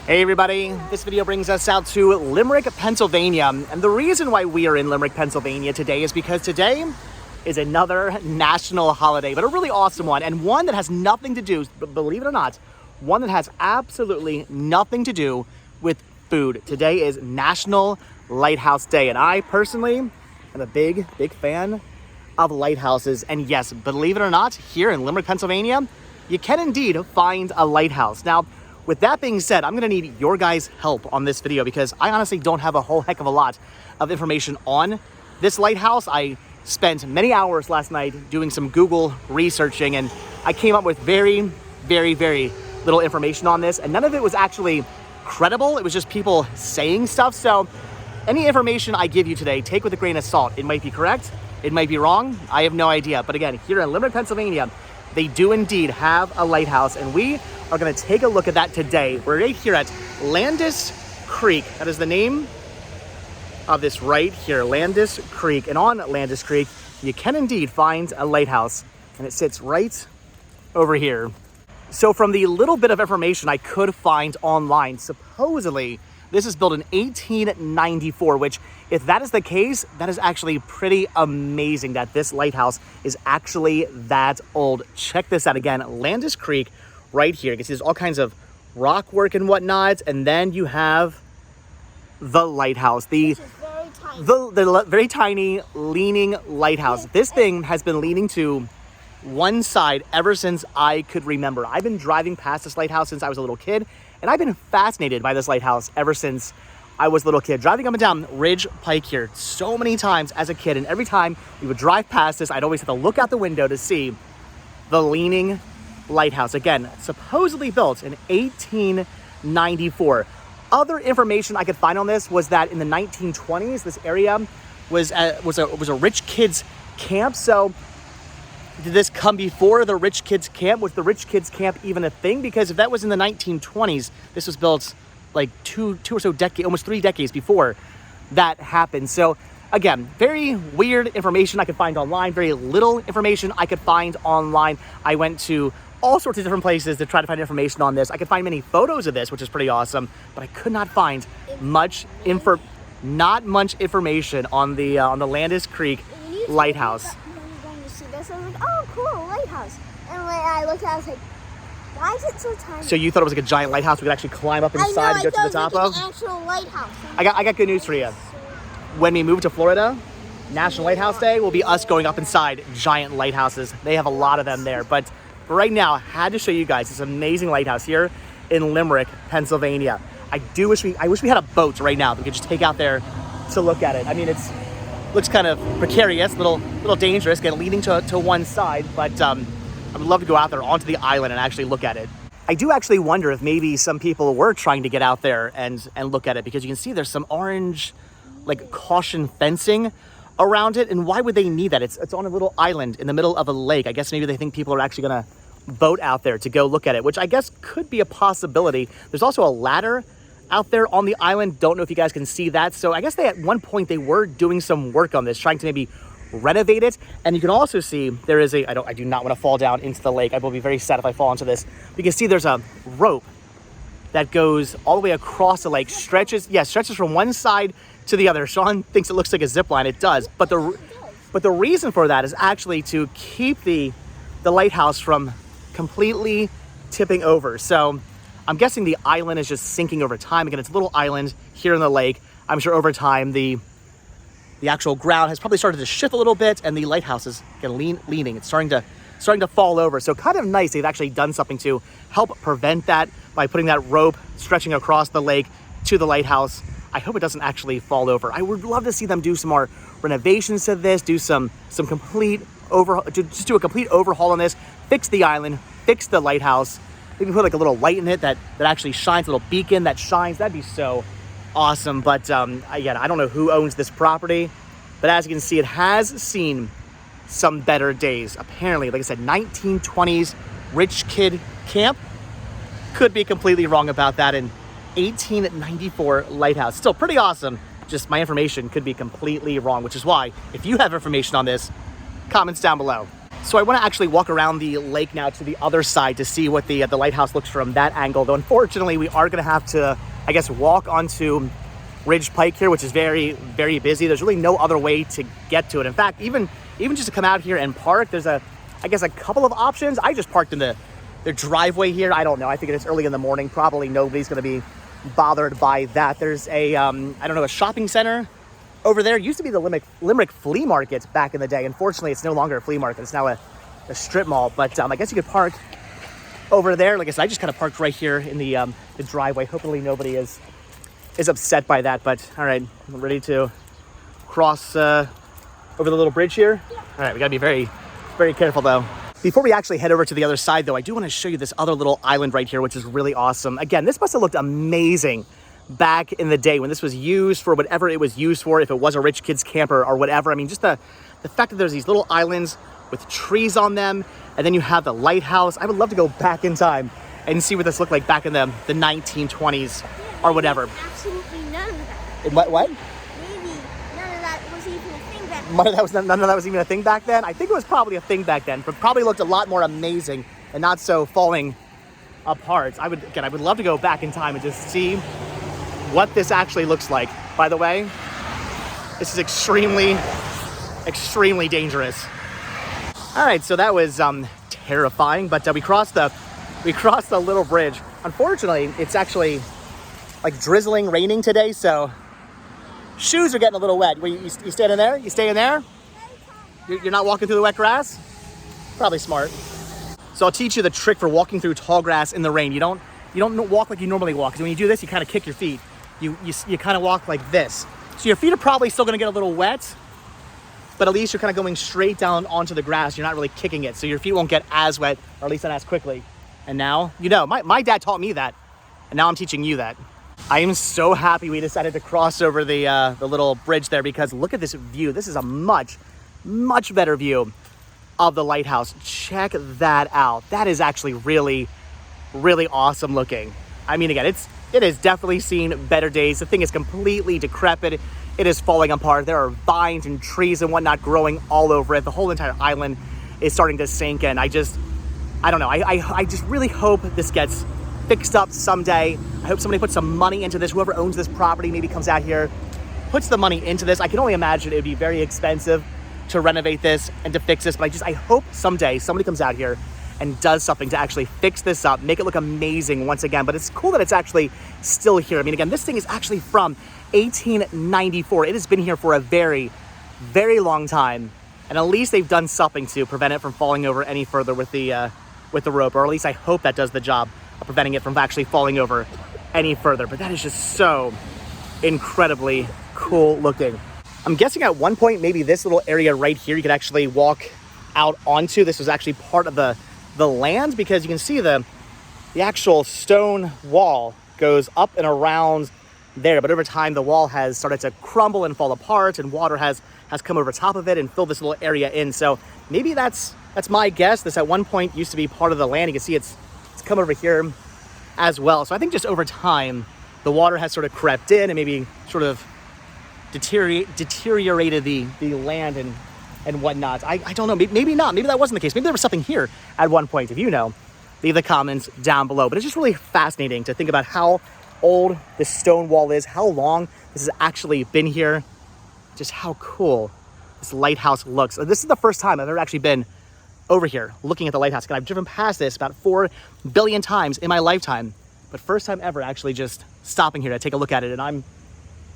Hey everybody, this video brings us out to Limerick, Pennsylvania. And the reason why we are in Limerick, Pennsylvania today is because today is another national holiday, but a really awesome one, and one that has nothing to do, believe it or not, one that has absolutely nothing to do with food. Today is National Lighthouse Day, and I personally am a big fan of lighthouses. And yes, believe it or not, here in Limerick, Pennsylvania, you can indeed find a lighthouse. Now, with that being said, I'm gonna need your guys' help on this video because I honestly don't have a whole heck of a lot of information on this lighthouse. I spent many hours last night doing some Google researching, and I came up with very little information on this, and none of it was actually credible. It was just people saying stuff. So any information I give you today, take with a grain of salt. It might be correct, it might be wrong, I have no idea. But again, here in Limerick, Pennsylvania, they do indeed have a lighthouse, and we are gonna take a look at that today. We're right here at Landis Creek. That is the name of this right here, Landis Creek. And on Landis Creek, you can indeed find a lighthouse, and it sits right over here. So from the little bit of information I could find online, supposedly this is built in 1894, which if that is the case, that is actually pretty amazing that this lighthouse is actually that old. Check this out again, Landis Creek right here. You can see there's all kinds of rock work and whatnot, and then you have the lighthouse, the very tiny leaning lighthouse. This thing has been leaning to one side ever since I could remember. I've been driving past this lighthouse since I was a little kid, and I've been fascinated by this lighthouse ever since I was a little kid. Driving up and down Ridge Pike here so many times as a kid, and every time we would drive past this, I'd always have to look out the window to see the leaning lighthouse. Again, supposedly built in 1894. Other information I could find on this was that in the 1920s, this area was a rich kids camp. So did this come before the rich kids camp? Was the rich kids camp even a thing? Because if that was in the 1920s, this was built like two or so decades, almost 3 decades before that happened. So again, very weird information I could find online, very little information I could find online. I went to all sorts of different places to try to find information on this. I could find many photos of this, which is pretty awesome, but I could not find not much information on the Landis Creek lighthouse. So I was like, oh, cool, lighthouse. And when I looked at it, I was like, why is it so tiny? So you thought it was like a giant lighthouse we could actually climb up inside and go to the top of? An actual lighthouse. I got good news for you. When we move to Florida, National Lighthouse Day will be us going up inside giant lighthouses. They have a lot of them there. But right now, I had to show you guys this amazing lighthouse here in Limerick, Pennsylvania. I wish we had a boat right now that we could just take out there to look at it. I mean, looks kind of precarious, a little dangerous, leaning to one side, but I would love to go out there onto the island and actually look at it. I do actually wonder if maybe some people were trying to get out there and look at it, because you can see there's some orange, like, caution fencing around it. And why would they need that? It's on a little island in the middle of a lake. I guess maybe they think people are actually gonna boat out there to go look at it, which I guess could be a possibility. There's also a ladder out there on the island. Don't know if you guys can see that. So I guess at one point they were doing some work on this, trying to maybe renovate it. And you can also see there is I do not want to fall down into the lake. I will be very sad if I fall into this. You can see there's a rope that goes all the way across the lake, stretches from one side to the other. Sean thinks it looks like a zip line. It does. But the reason for that is actually to keep the lighthouse from completely tipping over. So I'm guessing the island is just sinking over time. Again, it's a little island here in the lake. I'm sure over time the actual ground has probably started to shift a little bit, and the lighthouse is leaning. It's starting to fall over. So kind of nice they've actually done something to help prevent that by putting that rope stretching across the lake to the lighthouse. I hope it doesn't actually fall over. I would love to see them do some more renovations to this, do some complete overhaul, just do a complete overhaul on this, fix the island, fix the lighthouse. Maybe put like a little light in it that actually shines, a little beacon that shines. That'd be so awesome. But again, I don't know who owns this property, but as you can see, it has seen some better days. Apparently, like I said, 1920s rich kid camp. Could be completely wrong about that. In 1894 lighthouse. Still pretty awesome. Just my information could be completely wrong, which is why if you have information on this, comments down below. So I want to actually walk around the lake now to the other side to see what the lighthouse looks from that angle. Though unfortunately, we are going to have to, I guess, walk onto Ridge Pike here, which is very, very busy. There's really no other way to get to it. In fact, even just to come out here and park, there's I guess a couple of options. I just parked in the driveway here. I don't know. I think it's early in the morning. Probably nobody's going to be bothered by that. There's a, I don't know, a shopping center over there. It used to be the Limerick Flea Market back in the day. Unfortunately, it's no longer a flea market. It's now a strip mall. But I guess you could park over there. Like I said, I just kind of parked right here in the driveway. Hopefully nobody is upset by that. But all right, I'm ready to cross over the little bridge here. Yeah. All right, we got to be very, very careful though. Before we actually head over to the other side though, I do want to show you this other little island right here, which is really awesome. Again, this must have looked amazing back in the day when this was used for whatever it was used for, if it was a rich kid's camper or whatever. I mean, just the fact that there's these little islands with trees on them, and then you have the lighthouse. I would love to go back in time and see what this looked like back in the 1920s or whatever. Absolutely none of that. What? Maybe none of that was even a thing back then. None of that was even a thing back then? I think it was probably a thing back then, but probably looked a lot more amazing and not so falling apart. I would love to go back in time and just see what this actually looks like. By the way, this is extremely, extremely dangerous. All right, so that was terrifying, but we crossed the little bridge. Unfortunately, it's actually like drizzling, raining today, so shoes are getting a little wet. You standing there? You staying there? You're not walking through the wet grass? Probably smart. So I'll teach you the trick for walking through tall grass in the rain. You don't walk like you normally walk, because when you do this, you kind of kick your feet. You kind of walk like this. So your feet are probably still going to get a little wet, but at least you're kind of going straight down onto the grass. You're not really kicking it, so your feet won't get as wet, or at least not as quickly. And now, my dad taught me that, and now I'm teaching you that. I am so happy we decided to cross over the little bridge there, because look at this view. This is a much, much better view of the lighthouse. Check that out. That is actually really, really awesome looking. I mean, again, it has definitely seen better days. The thing is completely decrepit. It is falling apart. There are vines and trees and whatnot growing all over it. The whole entire island is starting to sink, and I don't know. I just really hope this gets fixed up someday. I hope somebody puts some money into this. Whoever owns this property maybe comes out here, puts the money into this. I can only imagine it would be very expensive to renovate this and to fix this, but I hope someday somebody comes out here and does something to actually fix this up, make it look amazing once again. But it's cool that it's actually still here. I mean, again, this thing is actually from 1894. It has been here for a very, very long time, and at least they've done something to prevent it from falling over any further with the rope, or at least I hope that does the job of preventing it from actually falling over any further. But that is just so incredibly cool looking. I'm guessing at one point, maybe this little area right here, you could actually walk out onto. This was actually part of the land, because you can see the actual stone wall goes up and around there. But over time, the wall has started to crumble and fall apart, and water has come over top of it and filled this little area in. So maybe that's my guess. This at one point used to be part of the land. You can see it's come over here as well. So I think just over time, the water has sort of crept in and maybe sort of deteriorated the land and whatnot. I don't know, maybe not. Maybe that wasn't the case. Maybe there was something here at one point. If you know, leave the comments down below. But it's just really fascinating to think about how old this stone wall is, how long this has actually been here, just how cool this lighthouse looks. This is the first time I've ever actually been over here looking at the lighthouse. And I've driven past this about 4 billion times in my lifetime, but first time ever actually just stopping here to take a look at it. And I'm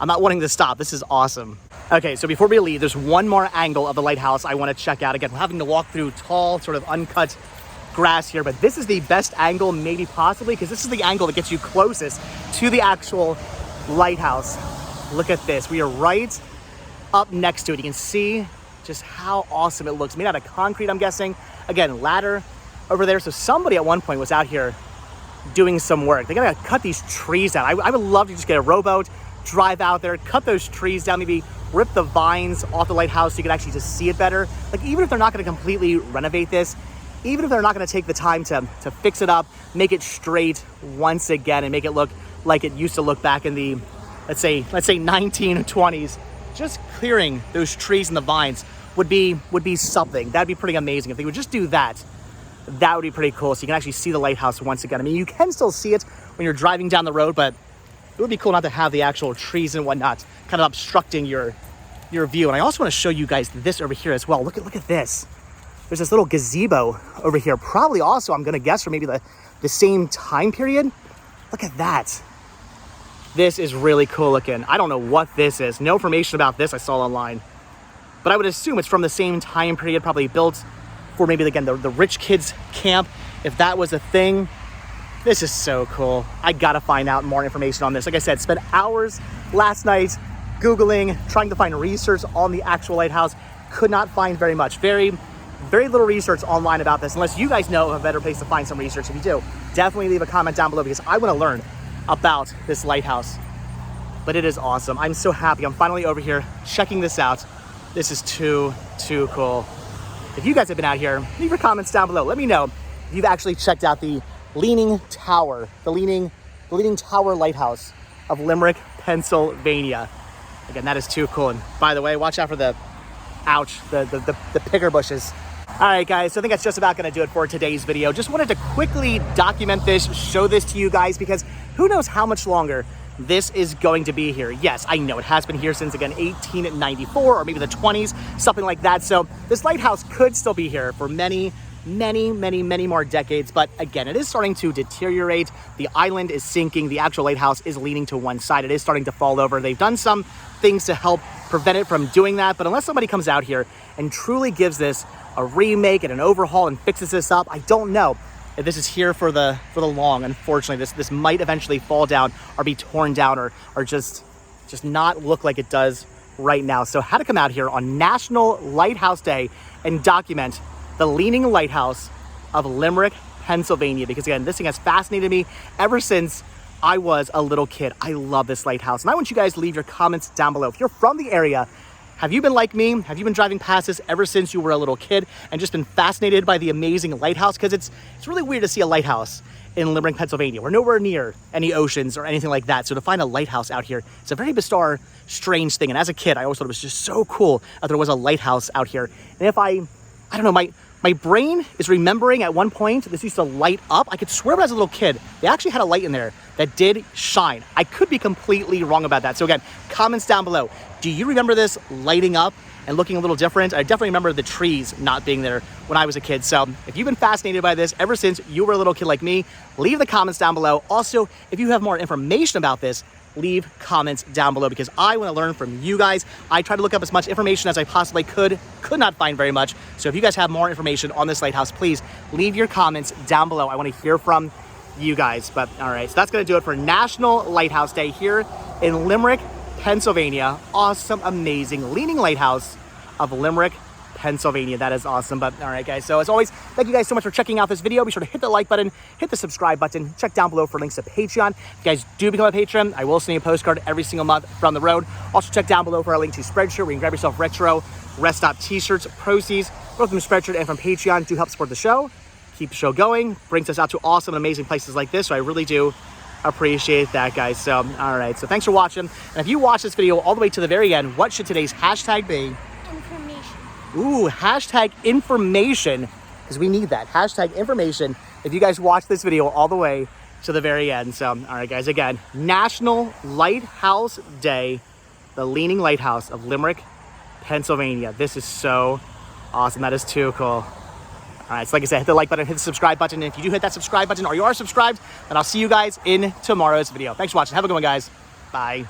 not wanting to stop. This is awesome. Okay, so before we leave, there's one more angle of the lighthouse I want to check out. Again, we're having to walk through tall, sort of uncut grass here, but this is the best angle maybe possibly, because this is the angle that gets you closest to the actual lighthouse. Look at this. We are right up next to it. You can see just how awesome it looks. Made out of concrete, I'm guessing. Again, ladder over there. So somebody at one point was out here doing some work. They gotta cut these trees down. I would love to just get a rowboat, drive out there, cut those trees down, maybe rip the vines off the lighthouse so you can actually just see it better. Like, even if they're not gonna completely renovate this, even if they're not gonna take the time to fix it up, make it straight once again and make it look like it used to look back in the, let's say 1920s, just clearing those trees and the vines would be something. That'd be pretty amazing. If they would just do that, that would be pretty cool. So you can actually see the lighthouse once again. I mean, you can still see it when you're driving down the road, but it would be cool not to have the actual trees and whatnot kind of obstructing your view. And I also want to show you guys this over here as well. Look at this. There's this little gazebo over here. Probably also, I'm going to guess, for maybe the same time period. Look at that. This is really cool looking. I don't know what this is. No information about this I saw online. But I would assume it's from the same time period, probably built for maybe, again, the rich kids camp, if that was a thing. This is so cool. I gotta find out more information on this. Like I said, spent hours last night Googling, trying to find research on the actual lighthouse. Could not find very much. Very little research online about this, unless you guys know of a better place to find some research. If you do, definitely leave a comment down below, because I want to learn about this lighthouse. But it is awesome. I'm so happy. I'm finally over here checking this out. This is too cool. If you guys have been out here, leave your comments down below. Let me know if you've actually checked out the Leaning Tower, the Leaning Tower Lighthouse of Limerick, Pennsylvania. Again, that is too cool. And by the way, watch out for the picker bushes. All right, guys, so I think that's just about going to do it for today's video. Just wanted to quickly document this, show this to you guys, because who knows how much longer this is going to be here. Yes, I know it has been here since, again, 1894 or maybe the 20s, something like that. So this lighthouse could still be here for many more decades. But again, it is starting to deteriorate. The island is sinking. The actual lighthouse is leaning to one side. It is starting to fall over. They've done some things to help prevent it from doing that. But unless somebody comes out here and truly gives this a remake and an overhaul and fixes this up, I don't know if this is here for the long. Unfortunately, this might eventually fall down or be torn down or just not look like it does right now. So had to come out here on National Lighthouse Day and document the Leaning Lighthouse of Limerick, Pennsylvania, because again, this thing has fascinated me ever since I was a little kid. I love this lighthouse, and I want you guys to leave your comments down below. If you're from the area, have you been like me? Have you been driving past this ever since you were a little kid and just been fascinated by the amazing lighthouse? Because it's really weird to see a lighthouse in Limerick, Pennsylvania. We're nowhere near any oceans or anything like that. So to find a lighthouse out here, it's a very bizarre, strange thing. And as a kid, I always thought it was just so cool that there was a lighthouse out here. And if I don't know, my brain is remembering at one point this used to light up. I could swear when I was a little kid, they actually had a light in there that did shine. I could be completely wrong about that. So again, comments down below. Do you remember this lighting up and looking a little different? I definitely remember the trees not being there when I was a kid. So if you've been fascinated by this ever since you were a little kid like me, leave the comments down below. Also, if you have more information about this, leave comments down below, because I want to learn from you guys. I tried to look up as much information as I possibly could not find very much. So if you guys have more information on this lighthouse, please leave your comments down below. I want to hear from you guys. But all right, so that's going to do it for National Lighthouse Day here in Limerick, Pennsylvania. Awesome, amazing Leaning Lighthouse of Limerick, Pennsylvania. That is awesome. But all right, guys, so as always, thank you guys so much for checking out this video. Be sure to hit the like button, hit the subscribe button, check down below for links to Patreon. If you guys do become a patron, I will send you a postcard every single month from the road. Also check down below for our link to Spreadshirt, where you can grab yourself retro rest stop t-shirts. Proceeds both from Spreadshirt and from Patreon do help support the show, keep the show going, brings us out to awesome and amazing places like this. So I really do appreciate that, guys. So all right, so thanks for watching. And if you watch this video all the way to the very end, what should today's hashtag be? Information. Ooh, hashtag information, because we need that. Hashtag information if you guys watch this video all the way to the very end. So, all right, guys, again, National Lighthouse Day, the Leaning Lighthouse of Limerick, Pennsylvania. This is so awesome. That is too cool. All right, so like I said, hit the like button, hit the subscribe button. And if you do hit that subscribe button or you are subscribed, then I'll see you guys in tomorrow's video. Thanks for watching. Have a good one, guys. Bye.